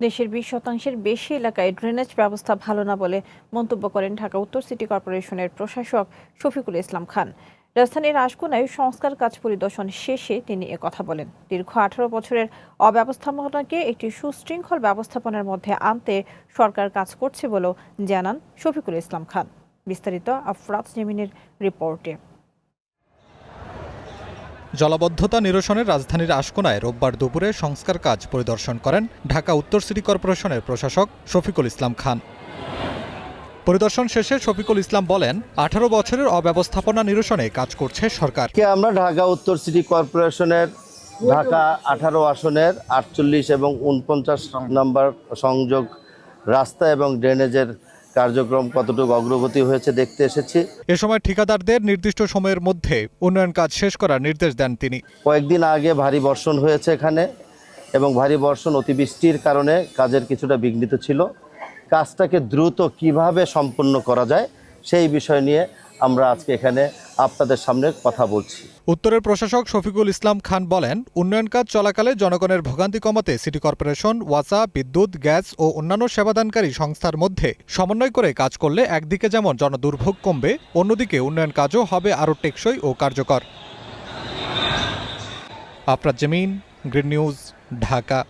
দেশের 20% বেশি এলাকায় ড্রেনেজ ব্যবস্থা ভালো না বলে মন্তব্য করেন ঢাকা উত্তর সিটি কর্পোরেশনের প্রশাসক শফিকুল ইসলাম খান। রাজধানীর আশকোনায় সংস্কার কাজ পরিদর্শন শেষে তিনি একথা বলেন। দীর্ঘ 18 বছরের অব্যবস্থাপনাকে একটি সুশৃঙ্খল ব্যবস্থাপনার মধ্যে আনতে সরকার কাজ করছে বলেও জানান শফিকুল ইসলাম খান। বিস্তারিত আফরাজ জেমিনের রিপোর্টে। জলাবদ্ধতা নিরসনে রাজধানীর আশকোনায় রোববার দুপুরে সংস্কার কাজ পরিদর্শন করেন ঢাকা উত্তর সিটি কর্পোরেশনের প্রশাসক শফিকুল ইসলাম খান। পরিদর্শন শেষে শফিকুল ইসলাম বলেন, 18 বছরের অব্যবস্থাপনা নিরসনে কাজ করছে সরকার। আমরা ঢাকা উত্তর সিটি কর্পোরেশনের ঢাকা 18 আসনের 48 এবং 49 নম্বর সংযোগ রাস্তা এবং ড্রেনেজের কার্যক্রম কতটুকু অগ্রগতি হয়েছে দেখতে এসেছি। এ সময় ঠিকাদারদের নির্দিষ্ট সময়ের মধ্যে উন্নয়ন কাজ শেষ করার নির্দেশ দেন তিনি। কয়েকদিন আগে ভারী বর্ষণ হয়েছে এখানে, এবং ভারী বর্ষণ অতিবৃষ্টির কারণে কাজের কিছুটা বিঘ্নিত ছিল। কাজটাকে দ্রুত কিভাবে সম্পন্ন করা যায় সেই বিষয় নিয়ে আমরা আজকে এখানে আপনাদের সামনে কথা বলছি। উত্তরের প্রশাসক শফিকুল ইসলাম খান বলেন, উন্নয়ন কাজ চলাকালে জনগণের ভোগান্তি কমাতে সিটি কর্পোরেশন, ওয়াসা, বিদ্যুৎ, গ্যাস ও অন্যান্য সেবাদানকারী সংস্থার মধ্যে সমন্বয় করে কাজ করলে একদিকে যেমন জনদুর্ভোগ কমবে, অন্যদিকে উন্নয়ন কাজও হবে আরও টেকসই ও কার্যকর। Afraz Jemin, green news, Dhaka.